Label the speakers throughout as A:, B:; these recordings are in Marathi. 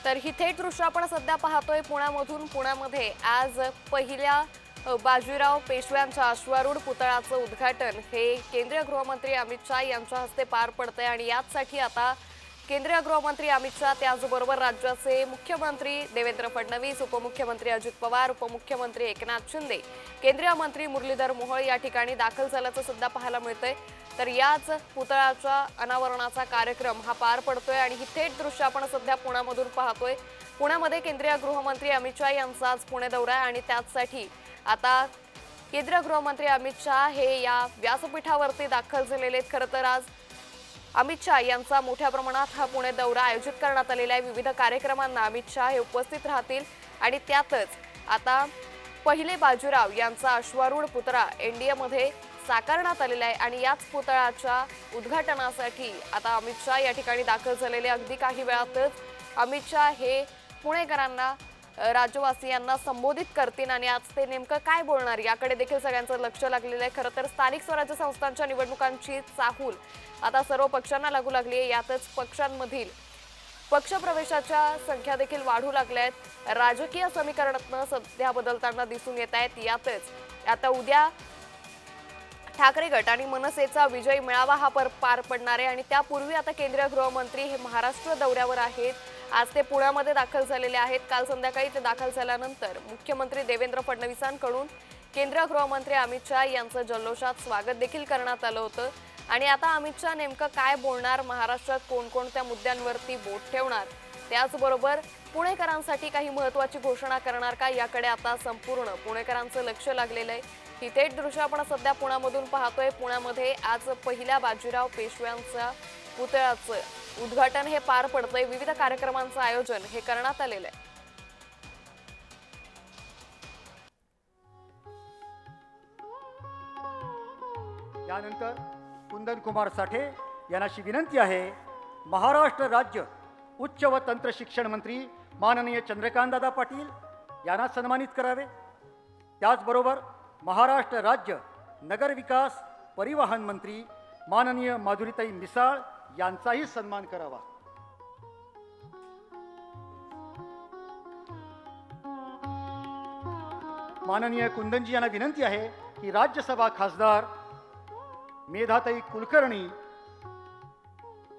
A: तर ही थेट दृश्य आपण सध्या पाहतोय पुण्यामधून. पुण्यामध्ये आज पहिल्या बाजीराव पेशव्यांच्या अश्वारूढ पुतळ्याचं उद्घाटन हे केंद्रीय गृहमंत्री अमित शाह यांच्या हस्ते पार पडतंय आणि यासाठी आता केंद्रीय गृहमंत्री अमित शाह त्याचबरोबर राज्याचे मुख्यमंत्री देवेंद्र फडणवीस, उपमुख्यमंत्री अजित पवार, उपमुख्यमंत्री एकनाथ शिंदे, केंद्रीय मंत्री मुरलीधर मोहोळ या ठिकाणी दाखल झाल्याचं सुद्धा पाहायला मिळतंय। तर याच पुतळ्याच्या अनावरणाचा कार्यक्रम हा पार पडतोय आणि ही थेट दृश्य आपण सध्या पुण्यामधून पाहतोय। पुण्यामध्ये केंद्रीय गृहमंत्री अमित शाह यांचा आज पुणे दौरा आहे आणि त्यासाठी आता केंद्रीय गृहमंत्री अमित शाह हे या व्यासपीठावरती दाखल झालेले आहेत। खरं तर आज अमित शाह यांचा मोठ्या प्रमाणात हा पुणे दौरा आयोजित करण्यात आलेला आहे। विविध कार्यक्रमांना अमित शाह हे उपस्थित राहतील आणि त्यातच आता पहिले बाजीराव यांचा अश्वारूढ पुतळा एनडीएमध्ये साकारण्यात आलेला आहे आणि याच पुतळ्याच्या उद्घाटनासाठी आता अमित शाह या ठिकाणी दाखल झालेले। अगदी काही वेळातच अमित शाह हे पुणेकरांना राज्यवासियांना संबोधित करतील आणि आज ते नेमकं काय बोलणार याकडे देखील सगळ्यांचं लक्ष लागलेलं आहे। खरं तर स्थानिक स्वराज्य संस्थांच्या निवडणुकांची चाहूल आता सर्व पक्षांना लागू लागली आहे। यातच पक्षांमधील पक्षप्रवेशाच्या संख्या देखील वाढू लागल्या आहेत। राजकीय समीकरणातनं सध्या बदलताना दिसून येत आहेत। यातच आता उद्या ठाकरे गट आणि मनसेचा विजय मेळावा हा पार पडणार आहे आणि त्यापूर्वी आता केंद्रीय गृहमंत्री हे महाराष्ट्र दौऱ्यावर आहेत। आज ते पुण्यामध्ये दाखल झालेले आहेत। काल संध्याकाळी ते दाखल झाल्यानंतर मुख्यमंत्री देवेंद्र फडणवीसांकडून केंद्रीय गृहमंत्री अमित शाह यांचं जल्लोषात स्वागत देखील करण्यात आलं होतं आणि आता अमित शाह नेमकं काय बोलणार, महाराष्ट्रात कोणकोणत्या मुद्द्यांवरती बोट ठेवणार, त्याचबरोबर पुणेकरांसाठी काही महत्त्वाची घोषणा करणार का याकडे आता संपूर्ण पुणेकरांचं लक्ष लागलेलं आहे। ही थेट दृश्य आपण सध्या पुण्यामधून पाहतोय। पुण्यामध्ये आज पहिल्या बाजीराव पेशव्यांच्या पुतळ्याचं उद्घाटन हे पार पडतंय। विविध कार्यक्रमांचं आयोजन हे करण्यात आलेलं आहे।
B: त्यानंतर कुंदन कुमार साठे यांनाशी विनंती आहे, महाराष्ट्र राज्य उच्च व तंत्र शिक्षण मंत्री माननीय चंद्रकांतदादा पाटील यांना सन्मानित करावे। त्याचबरोबर महाराष्ट्र राज्य नगर विकास परिवहन मंत्री माननीय माधुरीताई मिसाळ यांचाही सन्मान करावा। माननीय कुंदनजी यांना विनंती आहे की राज्यसभा खासदार मेधाताई कुलकर्णी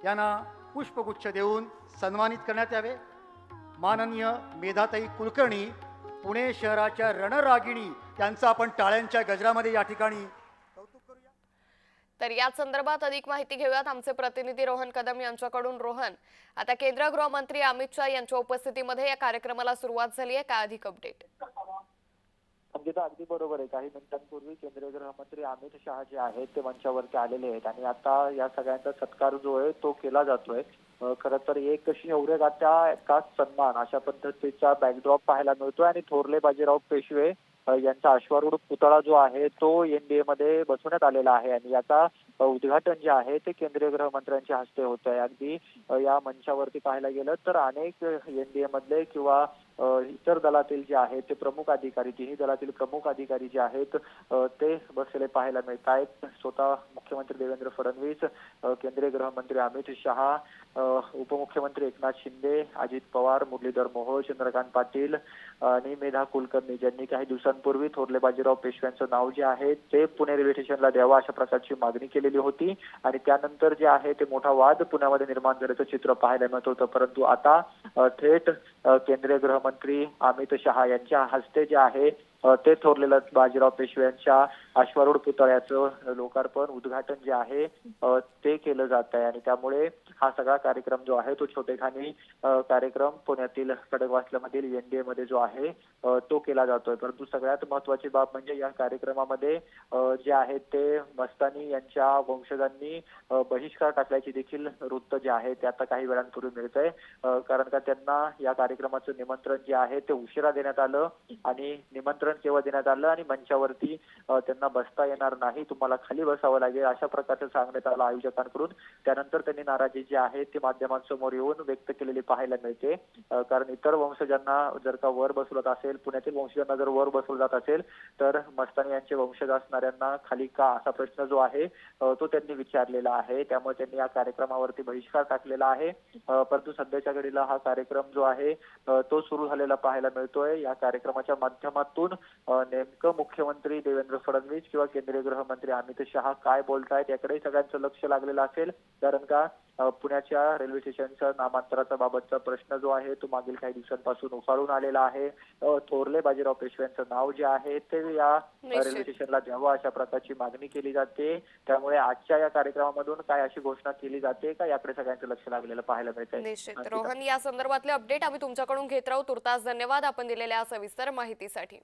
B: यांना पुष्पगुच्छ देऊन सन्मानित करण्यात यावे। माननीय मेधाताई कुलकर्णी पुणे शहराच्या रणरागिणी त्यांचं आपण टाळ्यांच्या गजरामध्ये या ठिकाणी कौतुक करूया।
A: तर या संदर्भात अधिक माहिती घेऊयात आमचे प्रतिनिधी रोहन कदम यांच्याकडून। रोहन, आता केंद्रीय गृहमंत्री अमित शाह यांच्या उपस्थितीमध्ये या कार्यक्रमाला सुरुवात झाली आहे, काय अधिक अपडेट?
C: अंकिता, अगदी बरोबर आहे। काही मिनिटांपूर्वी केंद्रीय गृहमंत्री अमित शहा जे आहेत ते मंचावरती आलेले आहेत आणि आता या सगळ्यांचा सत्कार जो आहे तो केला जातोय। खरं तर एक शौर्यगाथा का सन्मान अशा पद्धतीचा बॅकड्रॉप पाहायला मिळतोय आणि थोरले बाजीराव पेशवे यांचा अश्वारूढ पुतळा जो आहे तो एनडीए मध्ये बसवण्यात आलेला आहे आणि याचा उद्घाटन जे आहे ते केंद्रीय गृहमंत्र्यांच्या हस्ते होत आहे। अगदी या मंचावरती पाहायला गेलं तर अनेक एनडीए मधले किंवा इतर दलातील जे आहेत ते प्रमुख अधिकारी, तिन्ही दलातील प्रमुख अधिकारी जे आहेत ते बसलेले पाहायला मिळत आहेत। स्वतः मुख्यमंत्री देवेंद्र फडणवीस, केंद्रीय गृहमंत्री अमित शहा, उपमुख्यमंत्री एकनाथ शिंदे, अजित पवार, मुरलीधर मोहोळ, चंद्रकांत पाटील आणि मेधा कुलकर्णी ज्यांनी काही दिवसांपूर्वी थोरले बाजीराव पेशव्यांचं नाव जे आहे ते पुणे रेल्वे स्टेशनला द्यावं अशा प्रकारची मागणी केलेली होती आणि त्यानंतर जे आहे ते मोठा वाद पुण्यामध्ये निर्माण झाल्याचं चित्र पाहायला मिळत होतं। परंतु आता थेट केंद्रीय गृहमंत्री अमित शहा यांच्या हस्ते जे आहे ते थोरलेल्या बाजीराव पेशव्यांच्या अश्वारूढ पुतळ्याचं लोकार्पण उद्घाटन जे आहे ते केलं जात आहे आणि त्यामुळे हा सगळा कार्यक्रम जो आहे तो छोटेखानी कार्यक्रम पुण्यातील खडकवासल्यामधील एनडीए मध्ये जो आहे तो केला जातोय। परंतु सगळ्यात महत्वाची बाब म्हणजे या कार्यक्रमामध्ये जे आहेत ते मस्तानी यांच्या वंशजांनी बहिष्कार टाकल्याची देखील वृत्त जे आहे ते आता काही वेळांपूर्वी मिळतंय, कारण का त्यांना या कार्यक्रमाचं निमंत्रण जे आहे ते उशिरा देण्यात आलं आणि निमंत्रण केव्हा देण्यात आलं आणि मंचावरती त्यांना बसता येणार नाही, तुम्हाला खाली बसावं लागेल, अशा प्रकारचं सांगण्यात आलं आयोजकांकडून. त्यानंतर त्यांनी नाराजी जी आहे ती माध्यमांसमोर येऊन व्यक्त केलेली पाहायला मिळते. कारण इतर वंशजांना जर का वर बसवत असेल, पुण्यातील वंशजांना जर वर बसवलं जात असेल, तर मस्तानी यांचे वंशज असणाऱ्यांना खाली का, असा प्रश्न जो आहे तो त्यांनी विचारलेला आहे. त्यामुळे त्यांनी या कार्यक्रमावरती बहिष्कार टाकलेला आहे. परंतु सध्याच्या घडीला हा कार्यक्रम जो आहे तो सुरू झालेला पाहायला मिळतोय. या कार्यक्रमाच्या माध्यमातून नेमकं मुख्यमंत्री देवेंद्र फडणवीस किंवा केंद्रीय गृहमंत्री अमित शहा काय बोलतायत याकडे सगळ्यांचं लक्ष लागलेलं असेल. कारण का पुण्याच्या रेल्वे स्टेशनच्या नामांतराचा बाबतचा प्रश्न जो आहे तो मागील काही दिवसांपासून उफाळून आलेला आहे. थोरले बाजीराव पेशव्यांचं नाव जे आहे ते या रेल्वे स्टेशनला द्यावं अशा प्रकारची मागणी केली जाते. त्यामुळे आजच्या या कार्यक्रमामधून काय अशी घोषणा केली जाते का, याकडे सगळ्यांचं लक्ष लागलेलं पाहायला मिळतंय.
A: निश्चित रोहन, या संदर्भातले अपडेट आम्ही तुमच्याकडून घेत राहू. तुर्तास धन्यवाद आपण दिलेल्या सविस्तर माहितीसाठी.